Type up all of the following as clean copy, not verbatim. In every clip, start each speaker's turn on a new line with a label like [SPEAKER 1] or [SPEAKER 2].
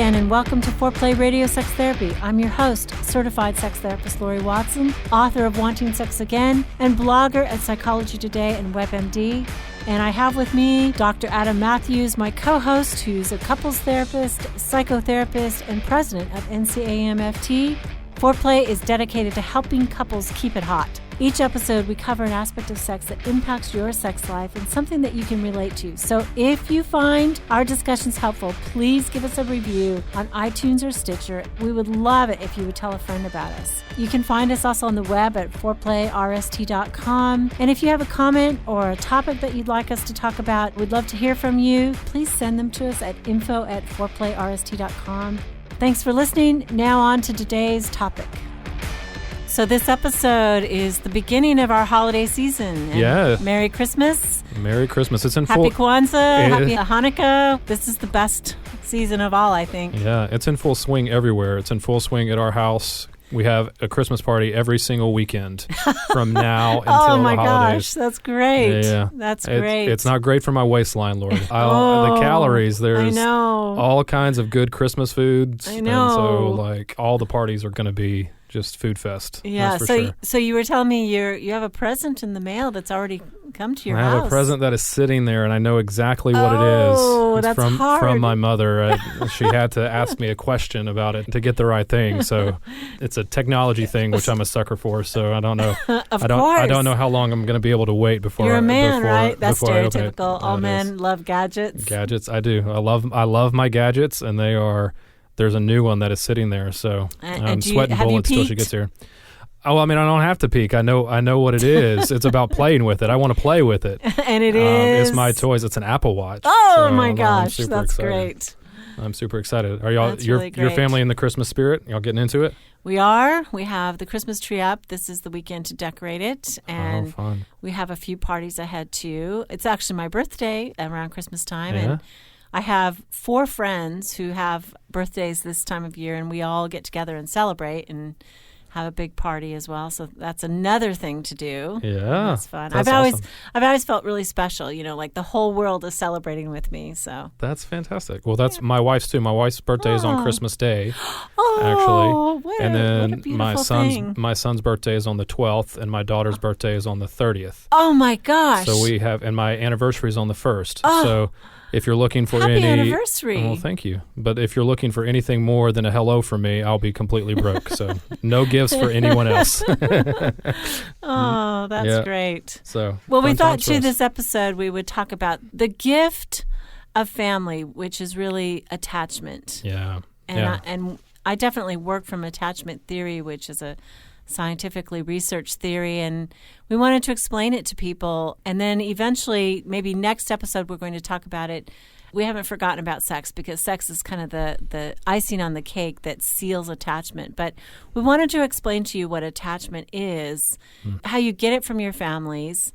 [SPEAKER 1] again, and welcome to Foreplay Radio Sex Therapy. I'm your host, certified sex therapist Laurie Watson, author of Wanting Sex Again, and blogger at Psychology Today and WebMD. And I have with me Dr. Adam Mathews, my co-host, who's a couples therapist, psychotherapist, and president of NCAMFT. Foreplay is dedicated to helping couples keep it hot. Each episode, we cover an aspect of sex that impacts your sex life and something that you can relate to. So if you find our discussions helpful, please give us a review on iTunes or Stitcher. We would love it if you would tell a friend about us. You can find us also on the web at foreplayrst.com. And if you have a comment or a topic that you'd like us to talk about, we'd love to hear from you. Please send them to us at info@foreplayrst.com. Thanks for listening. Now on to today's topic. So this episode is the beginning of our holiday season.
[SPEAKER 2] Yeah.
[SPEAKER 1] Merry Christmas.
[SPEAKER 2] Merry Christmas. It's in
[SPEAKER 1] Happy
[SPEAKER 2] full...
[SPEAKER 1] Kwanzaa. Happy Hanukkah. This is the best season of all, I think.
[SPEAKER 2] Yeah, it's in full swing everywhere. It's in full swing at our house. We have a Christmas party every single weekend from now until the holidays.
[SPEAKER 1] Oh my gosh, that's great.
[SPEAKER 2] Yeah.
[SPEAKER 1] That's great.
[SPEAKER 2] It's not great for my waistline, Lord. The calories, there's all kinds of good Christmas foods.
[SPEAKER 1] I know.
[SPEAKER 2] And so all the parties are going to be just food fest.
[SPEAKER 1] Yeah,
[SPEAKER 2] that's for sure.
[SPEAKER 1] So you were telling me you have a present in the mail that's already come to your house.
[SPEAKER 2] I have a present that is sitting there, and I know exactly what it is.
[SPEAKER 1] Oh, that's hard.
[SPEAKER 2] From my mother. She had to ask me a question about it to get the right thing. So it's a technology thing, which I'm a sucker for. So I don't know.
[SPEAKER 1] Of
[SPEAKER 2] course.
[SPEAKER 1] I
[SPEAKER 2] don't know how long I'm going to be able to wait before.
[SPEAKER 1] You're a man, right? That's
[SPEAKER 2] before
[SPEAKER 1] stereotypical. All men love gadgets.
[SPEAKER 2] Gadgets, I do. I love my gadgets, and they are. There's a new one that is sitting there, so I'm sweating bullets till she gets here. Oh, I mean, I don't have to peek. I know what it is. It's about playing with it. I want to play with it.
[SPEAKER 1] And it is.
[SPEAKER 2] It's my toys. It's an Apple Watch.
[SPEAKER 1] Oh, my gosh. That's
[SPEAKER 2] excited.
[SPEAKER 1] Great.
[SPEAKER 2] I'm super excited. Are y'all,
[SPEAKER 1] That's
[SPEAKER 2] your
[SPEAKER 1] really great.
[SPEAKER 2] family in the Christmas spirit? Y'all getting into it?
[SPEAKER 1] We are. We have the Christmas tree up. This is the weekend to decorate it. And
[SPEAKER 2] fun.
[SPEAKER 1] We have a few parties ahead, too. It's actually my birthday around Christmas time.
[SPEAKER 2] Yeah.
[SPEAKER 1] And I have 4 friends who have birthdays this time of year, and we all get together and celebrate and have a big party as well. So that's another thing to do.
[SPEAKER 2] Yeah,
[SPEAKER 1] that's fun.
[SPEAKER 2] That's
[SPEAKER 1] I've always felt really special. Like the whole world is celebrating with me. So
[SPEAKER 2] that's fantastic. Well, that's my wife's too. My wife's birthday is on Christmas Day,
[SPEAKER 1] actually.
[SPEAKER 2] And then
[SPEAKER 1] my
[SPEAKER 2] son's birthday is on the 12th, and my daughter's birthday is on the 30th.
[SPEAKER 1] Oh my gosh!
[SPEAKER 2] So we have, and my anniversary is on the 1st.
[SPEAKER 1] Oh.
[SPEAKER 2] So. If you're looking for
[SPEAKER 1] Happy anniversary.
[SPEAKER 2] Oh, thank you. But if you're looking for anything more than a hello from me, I'll be completely broke. So no gifts for anyone else.
[SPEAKER 1] Oh, that's great.
[SPEAKER 2] So
[SPEAKER 1] we thought too this episode we would talk about the gift of family, which is really attachment.
[SPEAKER 2] Yeah.
[SPEAKER 1] And I definitely work from attachment theory, which is a scientifically researched theory, and we wanted to explain it to people. And then eventually, maybe next episode, we're going to talk about it. We haven't forgotten about sex, because sex is kind of the icing on the cake that seals attachment. But we wanted to explain to you what attachment is, how you get it from your families,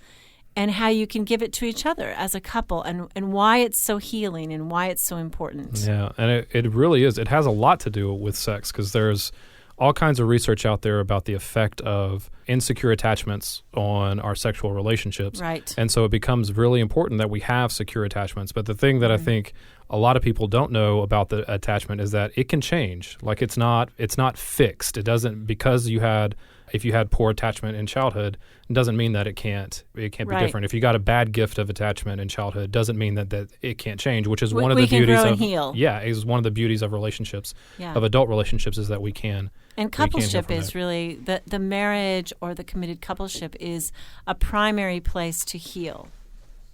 [SPEAKER 1] and how you can give it to each other as a couple, and why it's so healing and why it's so important.
[SPEAKER 2] Yeah, and it really is. It has a lot to do with sex, because there's all kinds of research out there about the effect of insecure attachments on our sexual relationships.
[SPEAKER 1] Right.
[SPEAKER 2] And so it becomes really important that we have secure attachments. But the thing that I think a lot of people don't know about the attachment is that it can change. Like it's not fixed. It doesn't, because if you had poor attachment in childhood, it doesn't mean that it can't be different. If you got a bad gift of attachment in childhood, doesn't mean that it can't change, which is one of the beauties
[SPEAKER 1] grow
[SPEAKER 2] of
[SPEAKER 1] and heal.
[SPEAKER 2] Yeah, is one of the beauties of relationships, of adult relationships, is that we can.
[SPEAKER 1] And coupleship is really the marriage or the committed coupleship is a primary place to heal.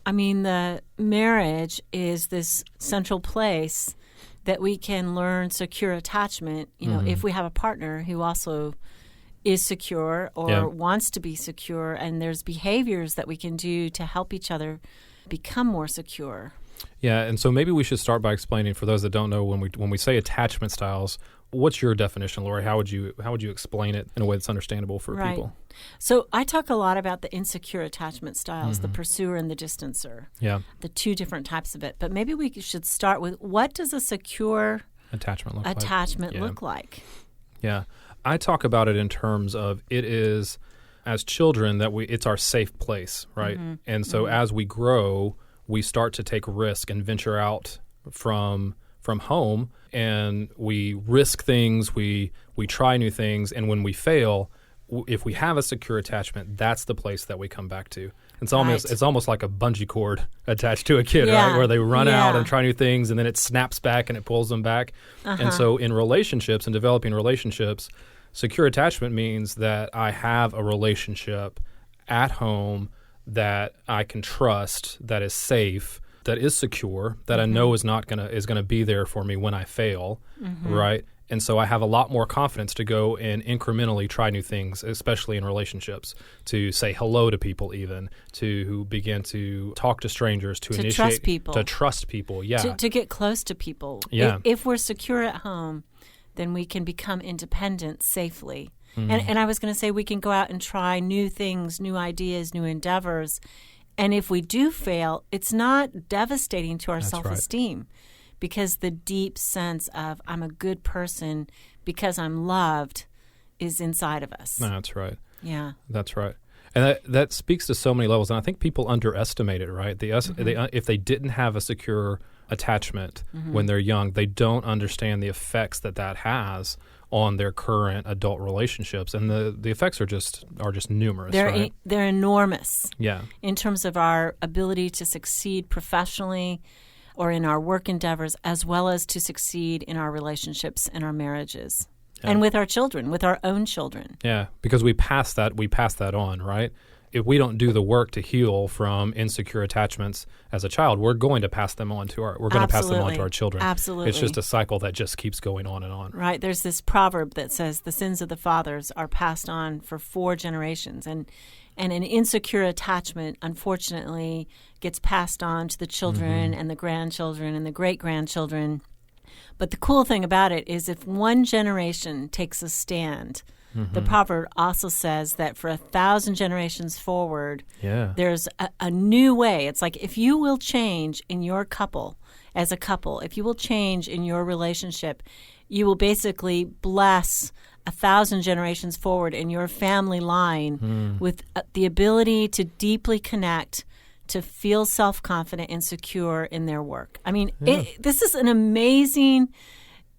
[SPEAKER 1] I mean, the marriage is this central place that we can learn secure attachment, if we have a partner who also is secure or wants to be secure, and there's behaviors that we can do to help each other become more secure.
[SPEAKER 2] Yeah, and so maybe we should start by explaining, for those that don't know, when we say attachment styles, what's your definition, Laurie? How would you explain it in a way that's understandable for people?
[SPEAKER 1] So I talk a lot about the insecure attachment styles, the pursuer and the distancer.
[SPEAKER 2] Yeah.
[SPEAKER 1] The 2 different types of it. But maybe we should start with, what does a secure attachment look like?
[SPEAKER 2] Yeah. I talk about it in terms of, it is, as children, that it's our safe place, right? And so as we grow, we start to take risk and venture out from from home, and we risk things, we try new things, and when we fail, if we have a secure attachment, that's the place that we come back to. It's almost like a bungee cord attached to a kid, right? Where they run out and try new things, and then it snaps back and it pulls them back. And so in relationships and developing relationships, secure attachment means that I have a relationship at home that I can trust, that is safe, that is secure, that I know is gonna be there for me when I fail, right? And so I have a lot more confidence to go and incrementally try new things, especially in relationships, to say hello to people, even to begin to talk to strangers, to initiate,
[SPEAKER 1] trust people,
[SPEAKER 2] to
[SPEAKER 1] get close to people.
[SPEAKER 2] Yeah.
[SPEAKER 1] If we're secure at home, then we can become independent safely. And I was going to say we can go out and try new things, new ideas, new endeavors. And if we do fail, it's not devastating to our self-esteem. Because the deep sense of I'm a good person because I'm loved is inside of us.
[SPEAKER 2] That's right.
[SPEAKER 1] Yeah.
[SPEAKER 2] That's right. And that speaks to so many levels. And I think people underestimate it, right? If they didn't have a secure attachment when they're young, they don't understand the effects that has on their current adult relationships. And the effects are just numerous, right?
[SPEAKER 1] They're enormous.
[SPEAKER 2] Yeah.
[SPEAKER 1] In terms of our ability to succeed professionally, or in our work endeavors, as well as to succeed in our relationships and our marriages, and with our children, with our own children.
[SPEAKER 2] Yeah, because we pass that on, right? If we don't do the work to heal from insecure attachments as a child, we're going to pass them on to our children.
[SPEAKER 1] Absolutely.
[SPEAKER 2] It's just a cycle that just keeps going on and on.
[SPEAKER 1] Right. There's this proverb that says the sins of the fathers are passed on for 4 generations, and an insecure attachment, unfortunately, gets passed on to the children and the grandchildren and the great-grandchildren. But the cool thing about it is if one generation takes a stand, the proverb also says that for 1,000 generations forward, there's a new way. It's like if you will change in your couple, as a couple, if you will change in your relationship, you will basically bless 1,000 generations forward in your family line with the ability to deeply connect, to feel self-confident and secure in their work. I mean, this is an amazing,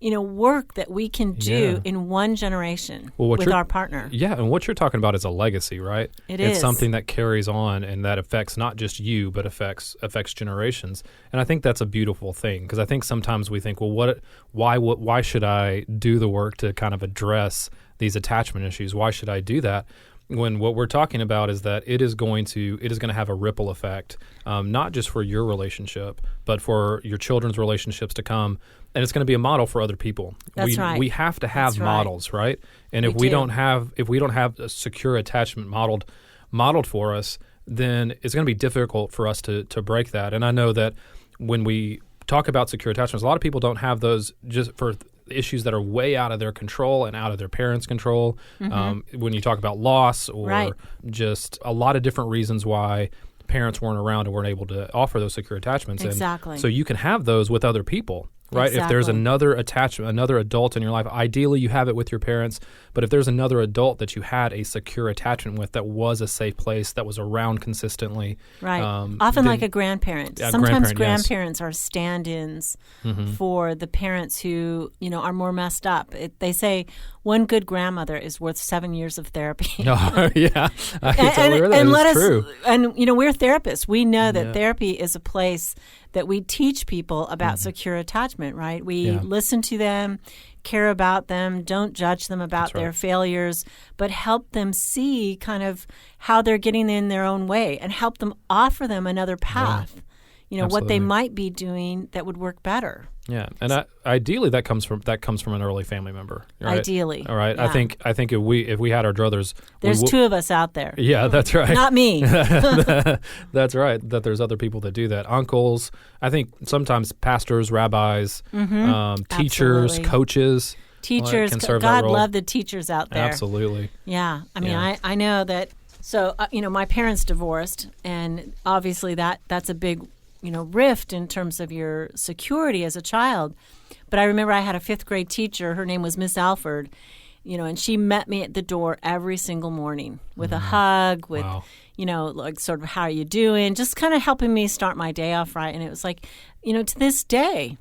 [SPEAKER 1] work that we can do in one generation with our partner.
[SPEAKER 2] Yeah, and what you're talking about is a legacy, right? It's something that carries on and that affects not just you, but affects generations. And I think that's a beautiful thing, because I think sometimes we think, well, why should I do the work to kind of address these attachment issues? Why should I do that? When what we're talking about is that it is going to have a ripple effect, not just for your relationship, but for your children's relationships to come, and it's going to be a model for other people.
[SPEAKER 1] That's right.
[SPEAKER 2] We have to have models, right? And if we don't have a secure attachment modeled for us, then it's going to be difficult for us to break that. And I know that when we talk about secure attachments, a lot of people don't have those just for issues that are way out of their control and out of their parents' control. When you talk about loss or just a lot of different reasons why parents weren't around and weren't able to offer those secure attachments.
[SPEAKER 1] Exactly.
[SPEAKER 2] And so you can have those with other people, right? Exactly. If there's another attachment, another adult in your life, ideally you have it with your parents, but if there's another adult that you had a secure attachment with that was a safe place, that was around consistently.
[SPEAKER 1] Right. Often like a grandparent. Sometimes grandparents are stand-ins for the parents who, are more messed up. They say one good grandmother is worth 7 years of therapy.
[SPEAKER 2] Oh, yeah. I can tell you that is true.
[SPEAKER 1] And, we're therapists. We know that therapy is a place that we teach people about secure attachment, right? We listen to them, care about them, don't judge them about their failures, but help them see kind of how they're getting in their own way and help them offer them another path, what they might be doing that would work better.
[SPEAKER 2] Yeah, and ideally that comes from an early family member. Right?
[SPEAKER 1] Ideally,
[SPEAKER 2] all right.
[SPEAKER 1] Yeah.
[SPEAKER 2] I think if we had our druthers,
[SPEAKER 1] there's 2 of us out there.
[SPEAKER 2] Yeah, that's right.
[SPEAKER 1] Not me.
[SPEAKER 2] That's right. That there's other people that do that. Uncles. I think sometimes pastors, rabbis, teachers, coaches.
[SPEAKER 1] Teachers. God love the teachers out there.
[SPEAKER 2] Absolutely.
[SPEAKER 1] Yeah. I mean, I know that. So my parents divorced, and obviously that's a big rift in terms of your security as a child. But I remember I had a 5th grade teacher. Her name was Miss Alford, and she met me at the door every single morning with a hug, with, like sort of how are you doing, just kind of helping me start my day off right. And it was like, to this day,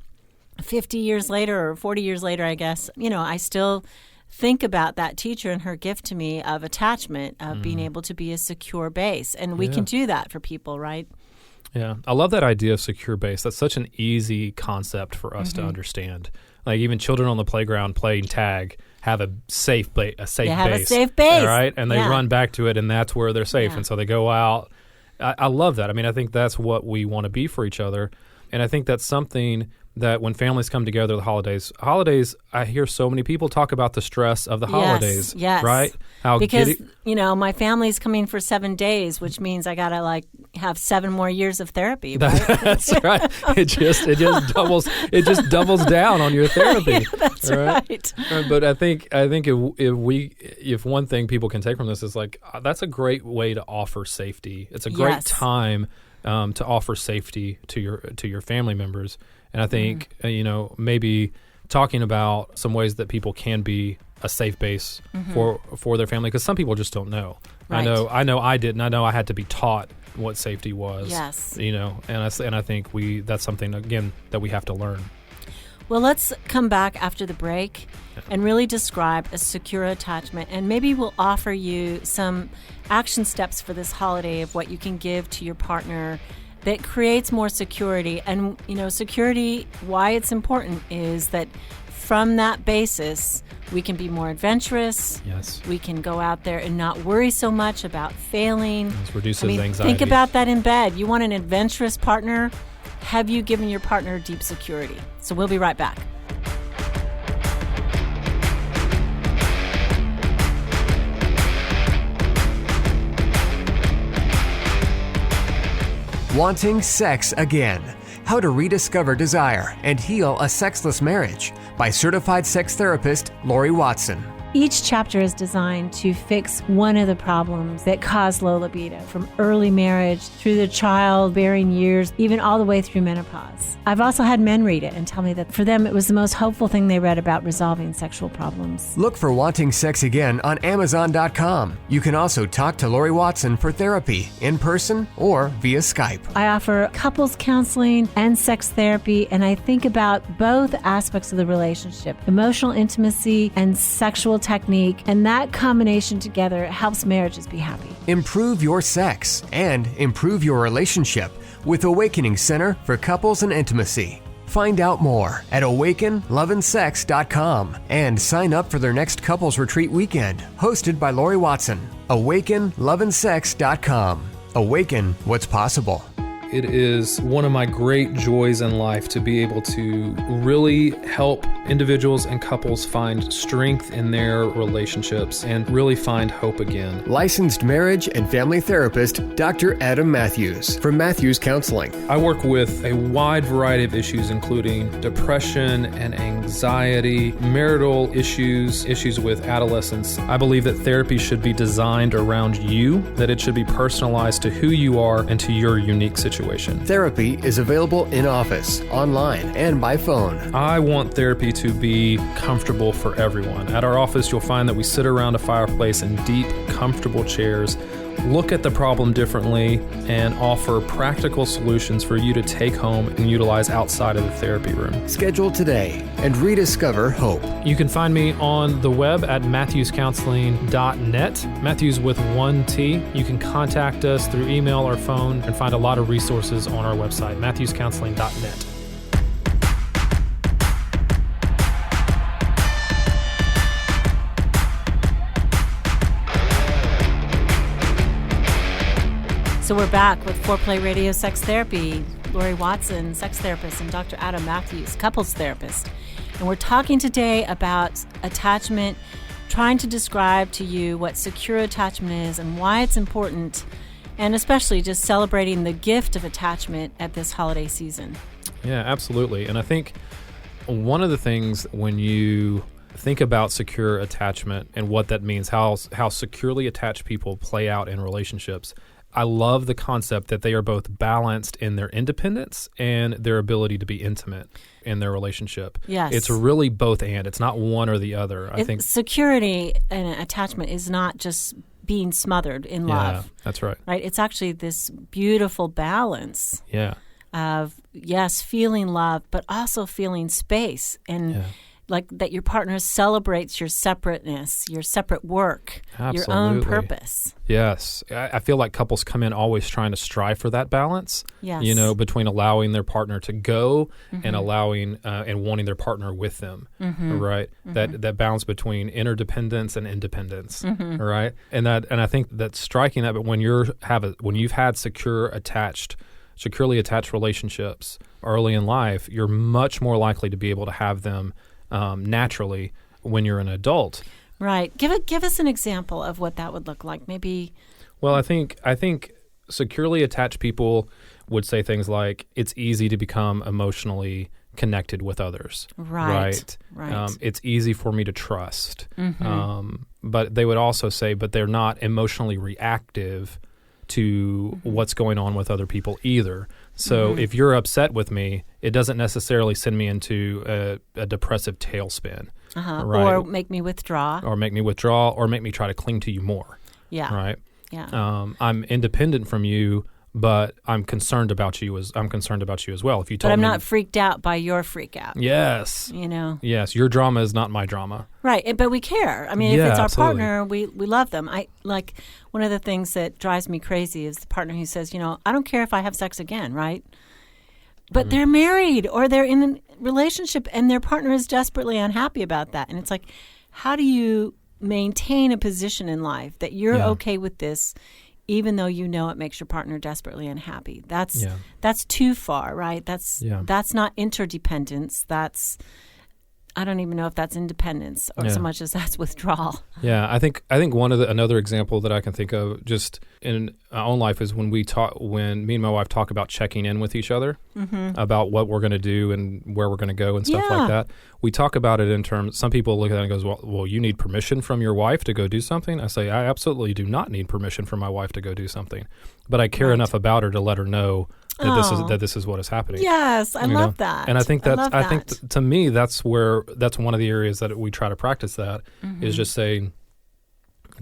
[SPEAKER 1] 50 years later or 40 years later, I guess, I still think about that teacher and her gift to me of attachment, of being able to be a secure base. And we can do that for people, right?
[SPEAKER 2] Yeah. I love that idea of secure base. That's such an easy concept for us to understand. Like even children on the playground playing tag have a safe base.
[SPEAKER 1] A safe base.
[SPEAKER 2] Right? And they run back to it, and that's where they're safe.
[SPEAKER 1] Yeah.
[SPEAKER 2] And so they go out. I love that. I mean, I think that's what we want to be for each other. And I think that's something that when families come together, the holidays, I hear so many people talk about the stress of the holidays.
[SPEAKER 1] Yes.
[SPEAKER 2] Right?
[SPEAKER 1] Because, my family's coming for 7 days, which means I got to have 7 more years of therapy. Right?
[SPEAKER 2] That's right. It just doubles down on your therapy.
[SPEAKER 1] Yeah, that's right.
[SPEAKER 2] But I think if one thing people can take from this is that's a great way to offer safety. It's a great time to offer safety to your family members. And I think maybe talking about some ways that people can be a safe base for their family, because some people just don't know.
[SPEAKER 1] Right.
[SPEAKER 2] I know I didn't. I know I had to be taught what safety was.
[SPEAKER 1] Yes.
[SPEAKER 2] And I think that's something again that we have to learn.
[SPEAKER 1] Well, let's come back after the break and really describe a secure attachment, and maybe we'll offer you some action steps for this holiday of what you can give to your partner that creates more security. And, security, why it's important is that from that basis, we can be more adventurous.
[SPEAKER 2] Yes.
[SPEAKER 1] We can go out there and not worry so much about failing.
[SPEAKER 2] This reduces anxiety.
[SPEAKER 1] Think about that in bed. You want an adventurous partner? Have you given your partner deep security? So we'll be right back.
[SPEAKER 3] Wanting Sex Again: How to Rediscover Desire and Heal a Sexless Marriage by certified sex therapist Laurie Watson.
[SPEAKER 1] Each chapter is designed to fix one of the problems that cause low libido, from early marriage through the childbearing years, even all the way through menopause. I've also had men read it and tell me that for them it was the most hopeful thing they read about resolving sexual problems.
[SPEAKER 3] Look for Wanting Sex Again on Amazon.com. You can also talk to Laurie Watson for therapy in person or via Skype.
[SPEAKER 1] I offer couples counseling and sex therapy, and I think about both aspects of the relationship, emotional intimacy and sexual technique, and that combination together helps marriages be happy.
[SPEAKER 3] Improve your sex and improve your relationship with Awakening Center for Couples and Intimacy. Find out more at awakenloveandsex.com and sign up for their next couples retreat weekend, hosted by Laurie Watson. awakenloveandsex.com. Awaken what's possible.
[SPEAKER 2] It is one of my great joys in life to be able to really help individuals and couples find strength in their relationships and really find hope again.
[SPEAKER 3] Licensed marriage and family therapist Dr. Adam Mathews from Mathews Counseling.
[SPEAKER 2] I work with a wide variety of issues, including depression and anxiety, marital issues, issues with adolescence. I believe that therapy should be designed around you, that it should be personalized to who you are and to your unique situation.
[SPEAKER 3] Therapy is available in office, online, and by phone.
[SPEAKER 2] I want therapy to be comfortable for everyone. At our office, you'll find that we sit around a fireplace in deep, comfortable chairs, look at the problem differently, and offer practical solutions for you to take home and utilize outside of the therapy room.
[SPEAKER 3] Schedule today and rediscover hope.
[SPEAKER 2] You can find me on the web at mathewscounseling.net, Mathews with 1 T. You can contact us through email or phone and find a lot of resources on our website, mathewscounseling.net.
[SPEAKER 1] So we're back with Foreplay Radio Sex Therapy, Laurie Watson, sex therapist, and Dr. Adam Mathews, couples therapist. And we're talking today about attachment, trying to describe to you what secure attachment is and why it's important, and especially just celebrating the gift of attachment at this holiday season.
[SPEAKER 2] Yeah, absolutely. And I think one of the things when you think about secure attachment and what that means, how securely attached people play out in relationships, I love the concept that they are both balanced in their independence and their ability to be intimate in their relationship.
[SPEAKER 1] Yes.
[SPEAKER 2] It's really both and. It's not one or the other. I think
[SPEAKER 1] security and attachment is not just being smothered in love.
[SPEAKER 2] Yeah, that's right.
[SPEAKER 1] Right? It's actually this beautiful balance.
[SPEAKER 2] Yeah.
[SPEAKER 1] of, yes, feeling love, but also feeling space and like that your partner celebrates your separateness, your separate work, your own purpose.
[SPEAKER 2] Yes. I feel like couples come in always trying to strive for that balance, between allowing their partner to go and allowing and wanting their partner with them, right? That balance between interdependence and independence, right? And I think that striking that, but when you've had securely attached relationships early in life, you're much more likely to be able to have them naturally when you're an adult.
[SPEAKER 1] Right. Give us an example of what that would look like. Maybe.
[SPEAKER 2] Well, I think securely attached people would say things like, "It's easy to become emotionally connected with others."
[SPEAKER 1] Right.
[SPEAKER 2] It's easy for me to trust. But they would also say, but they're not emotionally reactive to what's going on with other people either. So if you're upset with me, it doesn't necessarily send me into a depressive tailspin. Right?
[SPEAKER 1] Or make me withdraw.
[SPEAKER 2] Or make me try to cling to you more.
[SPEAKER 1] Yeah.
[SPEAKER 2] Right?
[SPEAKER 1] Yeah.
[SPEAKER 2] I'm independent from you, but I'm concerned about you as well. If you told me,
[SPEAKER 1] but I'm not freaked out by your freak out.
[SPEAKER 2] Yes. Yes, your drama is not my drama.
[SPEAKER 1] Right, but we care. I mean, if it's our
[SPEAKER 2] absolutely.
[SPEAKER 1] partner, we love them. I like one of the things that drives me crazy is the partner who says, I don't care if I have sex again, right? But they're married or they're in a relationship and their partner is desperately unhappy about that. And it's like, how do you maintain a position in life that you're okay with this, even though it makes your partner desperately unhappy? That's too far, right? That's not interdependence. I don't even know if that's independence or so much as that's withdrawal.
[SPEAKER 2] Yeah, I think another example that I can think of just in our own life is when me and my wife talk about checking in with each other about what we're going to do and where we're going to go and stuff like that. We talk about it in terms. Some people look at it and goes, well, you need permission from your wife to go do something. I say, I absolutely do not need permission from my wife to go do something, but I care enough about her to let her know that this is what is happening.
[SPEAKER 1] Yes, I love that.
[SPEAKER 2] And I think to me that's one of the areas that we try to practice that is just saying,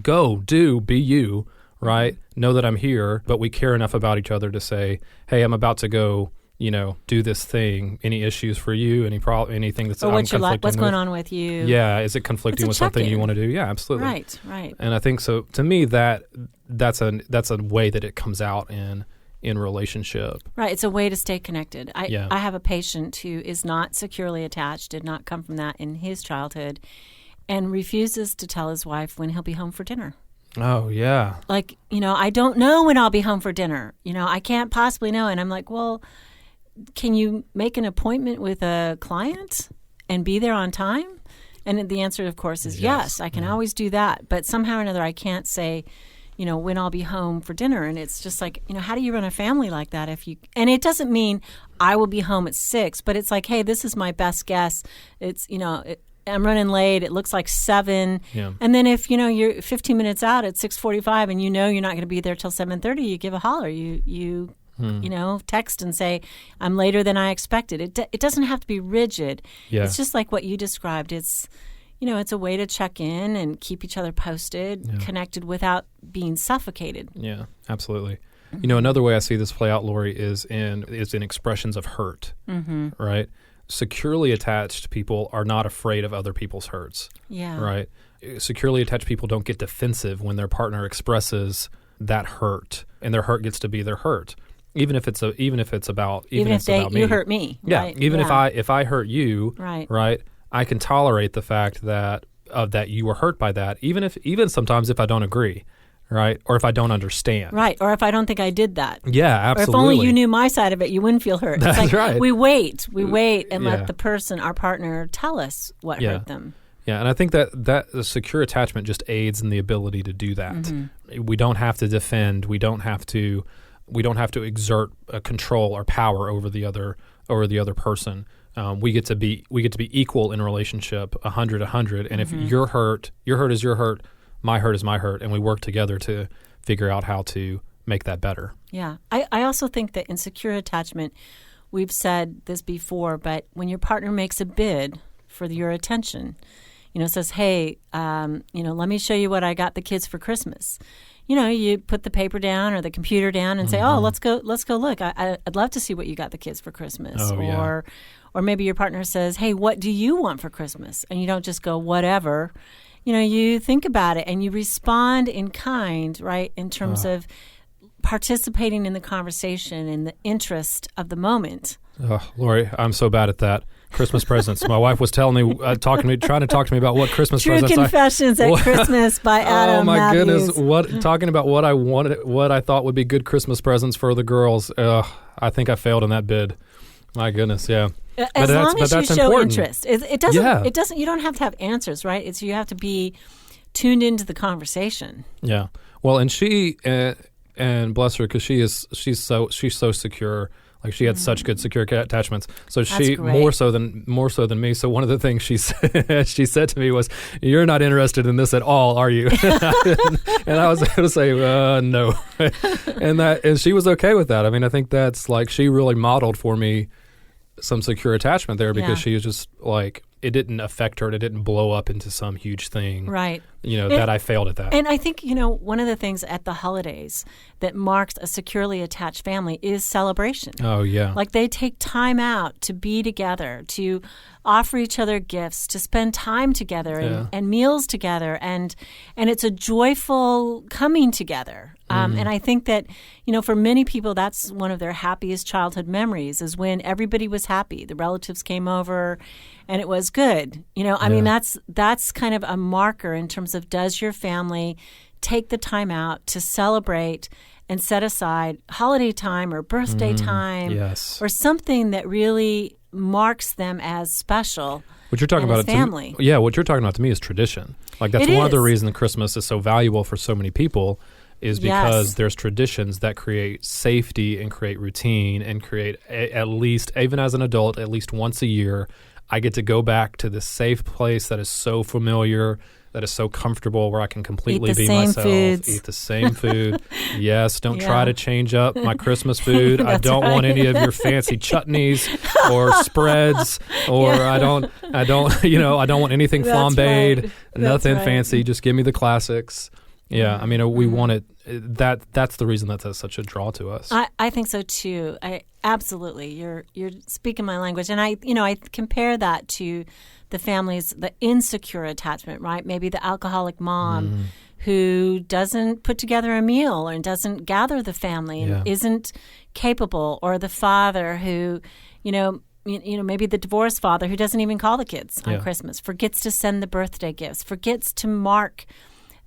[SPEAKER 2] go, do, be you, right? Know that I'm here, but we care enough about each other to say, hey, I'm about to go, do this thing. Any issues for you? Anything that's
[SPEAKER 1] or
[SPEAKER 2] I'm conflicting
[SPEAKER 1] what's
[SPEAKER 2] with?
[SPEAKER 1] going on with you?
[SPEAKER 2] Yeah, is it conflicting with something you want to do? Yeah, absolutely.
[SPEAKER 1] Right.
[SPEAKER 2] And I think so. To me, that's a way that it comes out in relationship.
[SPEAKER 1] Right. It's a way to stay connected. I have a patient who is not securely attached, did not come from that in his childhood, and refuses to tell his wife when he'll be home for dinner.
[SPEAKER 2] Oh, yeah.
[SPEAKER 1] Like, I don't know when I'll be home for dinner. I can't possibly know. And I'm like, well, can you make an appointment with a client and be there on time? And the answer, of course, is yes. I can always do that. But somehow or another, I can't say, when I'll be home for dinner. And it's just like, how do you run a family like that and it doesn't mean I will be home at 6, but it's like, hey, this is my best guess. It's, I'm running late. It looks like 7.
[SPEAKER 2] Yeah.
[SPEAKER 1] And then if, you're 15 minutes out at 6:45 and you're not going to be there till 7:30, you give a holler. You text and say, I'm later than I expected. It doesn't have to be rigid.
[SPEAKER 2] Yeah.
[SPEAKER 1] It's just like what you described. It's, it's a way to check in and keep each other posted, connected without being suffocated.
[SPEAKER 2] Yeah, absolutely. Another way I see this play out, Laurie, is in expressions of hurt, right? Securely attached people are not afraid of other people's hurts, right? Securely attached people don't get defensive when their partner expresses that hurt, and their hurt gets to be their hurt. Even if it's about me.
[SPEAKER 1] You hurt me.
[SPEAKER 2] Yeah.
[SPEAKER 1] Right?
[SPEAKER 2] Even if I hurt you,
[SPEAKER 1] right,
[SPEAKER 2] I can tolerate the fact that you were hurt by that, even sometimes if I don't agree, right, or if I don't understand,
[SPEAKER 1] right, or if I don't think I did that.
[SPEAKER 2] Yeah, absolutely.
[SPEAKER 1] Or if only you knew my side of it, you wouldn't feel hurt.
[SPEAKER 2] That's
[SPEAKER 1] it's like,
[SPEAKER 2] right.
[SPEAKER 1] We wait, and let the person, our partner, tell us what hurt them.
[SPEAKER 2] Yeah, and I think that the secure attachment just aids in the ability to do that. We don't have to defend. We don't have to exert control or power over the other person. We get to be equal in a relationship, 100, and if your hurt is your hurt, my hurt is my hurt, and we work together to figure out how to make that better.
[SPEAKER 1] Yeah, I also think that in secure attachment, we've said this before, but when your partner makes a bid for your attention, says, hey, let me show you what I got the kids for Christmas. you put the paper down or the computer down and say, oh, let's go look. I'd love to see what you got the kids for Christmas. Or maybe your partner says, hey, what do you want for Christmas? And you don't just go, whatever. You think about it and you respond in kind, right, in terms of participating in the conversation in the interest of the moment.
[SPEAKER 2] Laurie, I'm so bad at that. Christmas presents. My wife was telling me, trying to talk to me about what Christmas
[SPEAKER 1] True
[SPEAKER 2] presents.
[SPEAKER 1] Confessions at Christmas by Adam Mathews.
[SPEAKER 2] Goodness! Talking about what I wanted, what I thought would be good Christmas presents for the girls. I think I failed in that bid. My goodness, yeah.
[SPEAKER 1] As long as you show
[SPEAKER 2] important.
[SPEAKER 1] interest, it doesn't. Yeah. It doesn't. You don't have to have answers, right? You have to be tuned into the conversation.
[SPEAKER 2] Yeah. Well, and she and bless her, because she's so secure. Like she had such good secure attachments. So she more so than me. So one of the things she said to me was, "You're not interested in this at all, are you?" And I was going to say no. and she was okay with that. I mean, I think that's like she really modeled for me some secure attachment there, because she was just like, it didn't affect her and it didn't blow up into some huge thing.
[SPEAKER 1] Right.
[SPEAKER 2] That I failed at that.
[SPEAKER 1] And I think, one of the things at the holidays that marks a securely attached family is celebration.
[SPEAKER 2] Oh, yeah.
[SPEAKER 1] Like they take time out to be together, to offer each other gifts, to spend time together and meals together. And it's a joyful coming together. And I think that, for many people, that's one of their happiest childhood memories, is when everybody was happy. The relatives came over and it was good. I mean, that's kind of a marker in terms of, does your family take the time out to celebrate and set aside holiday time or birthday time or something that really marks them as special.
[SPEAKER 2] What you're talking about,
[SPEAKER 1] family.
[SPEAKER 2] What you're talking about to me is tradition. Like that's one of the reasons Christmas is so valuable for so many people, is because there's traditions that create safety and create routine and create at least, even as an adult, at least once a year, I get to go back to this safe place that is so familiar, that is so comfortable, where I can completely be myself. Eat the same food. Yes, don't try to change up my Christmas food. I don't want any of your fancy chutneys or spreads, or I don't want anything flambéed, nothing fancy. Just give me the classics. Yeah, I mean, we want it. That's the reason that's such a draw to us.
[SPEAKER 1] I think so too. Absolutely. You're speaking my language, and I compare that to the families, the insecure attachment, right? Maybe the alcoholic mom who doesn't put together a meal and doesn't gather the family and isn't capable, or the father who, maybe the divorced father who doesn't even call the kids on Christmas, forgets to send the birthday gifts, forgets to mark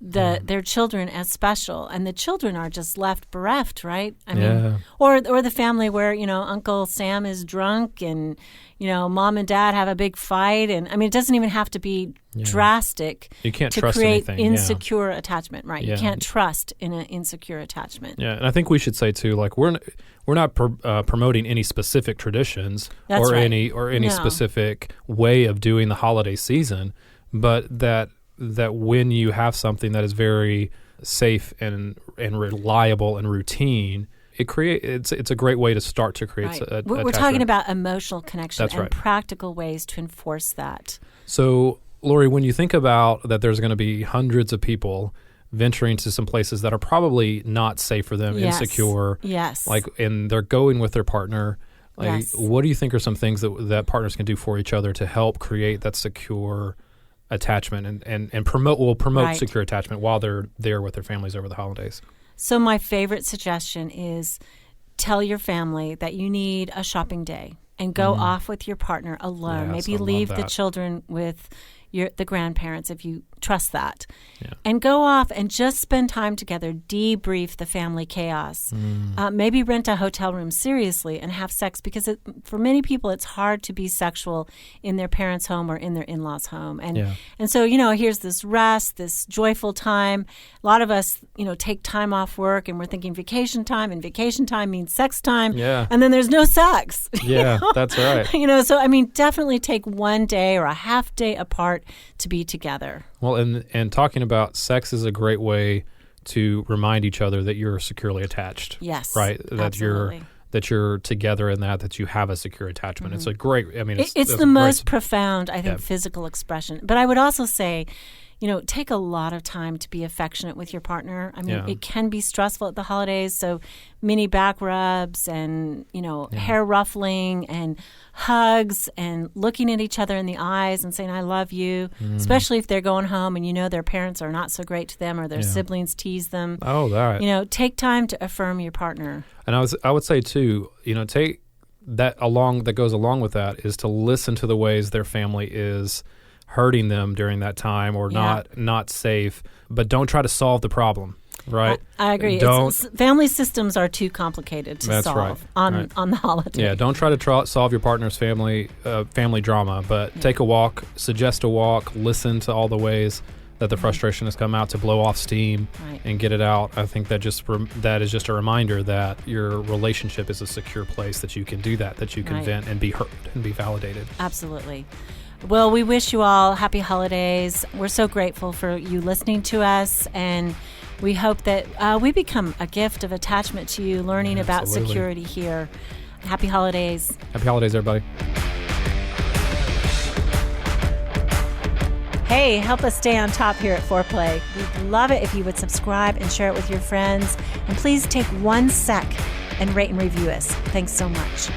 [SPEAKER 1] their children as special, and the children are just left bereft, right? I mean, or the family where Uncle Sam is drunk and mom and dad have a big fight, and I mean, it doesn't even have to be drastic.
[SPEAKER 2] You can't
[SPEAKER 1] to
[SPEAKER 2] trust
[SPEAKER 1] create
[SPEAKER 2] anything.
[SPEAKER 1] Insecure attachment, right? You can't trust in an insecure attachment.
[SPEAKER 2] Yeah, and I think we should say too, like we're not promoting any specific traditions any specific way of doing the holiday season, but that when you have something that is very safe and reliable and routine, it's a great way to start to create
[SPEAKER 1] We're talking about emotional connection and practical ways to enforce that.
[SPEAKER 2] So, Laurie, when you think about that there's going to be hundreds of people venturing to some places that are probably not safe for them, insecure, and they're going with their partner, what do you think are some things that partners can do for each other to help create that secure attachment and promote secure attachment while they're there with their families over the holidays?
[SPEAKER 1] So my favorite suggestion is tell your family that you need a shopping day and go off with your partner alone.
[SPEAKER 2] Yes,
[SPEAKER 1] Maybe leave the children with the grandparents if you trust that. And go off and just spend time together, debrief the family chaos. Maybe rent a hotel room seriously and have sex, because for many people it's hard to be sexual in their parents' home or in their in-laws' home. And so, here's this rest, this joyful time. A lot of us, take time off work and we're thinking vacation time, and vacation time means sex time. And then there's no sex.
[SPEAKER 2] That's right.
[SPEAKER 1] So I mean, definitely take one day or a half day apart to be together.
[SPEAKER 2] Well, and talking about sex is a great way to remind each other that you're securely attached.
[SPEAKER 1] Yes.
[SPEAKER 2] Right? That you're together in that you have a secure attachment. It's a great, I mean, it's
[SPEAKER 1] the most profound, I think, physical expression. But I would also say, take a lot of time to be affectionate with your partner. I mean,
[SPEAKER 2] Yeah.
[SPEAKER 1] it can be stressful at the holidays, so mini back rubs and, hair ruffling and hugs and looking at each other in the eyes and saying, I love you, especially if they're going home and their parents are not so great to them or their siblings tease them.
[SPEAKER 2] Oh, that.
[SPEAKER 1] Take time to affirm your partner.
[SPEAKER 2] And I would say, too, take that goes along with that is to listen to the ways their family is hurting them during that time or not safe, but don't try to solve the problem, right?
[SPEAKER 1] I agree. Family systems are too complicated to solve on the holiday.
[SPEAKER 2] Yeah, don't try to solve your partner's family drama, but take a walk, suggest a walk, listen to all the ways that the frustration has come out to blow off steam and get it out. I think that is just a reminder that your relationship is a secure place that you can do that you can vent and be heard and be validated.
[SPEAKER 1] Absolutely. Well, we wish you all happy holidays. We're so grateful for you listening to us, and we hope that we become a gift of attachment to you, learning about security here. Happy holidays.
[SPEAKER 2] Happy holidays, everybody.
[SPEAKER 1] Hey, help us stay on top here at Foreplay. We'd love it if you would subscribe and share it with your friends. And please take 1 sec and rate and review us. Thanks so much.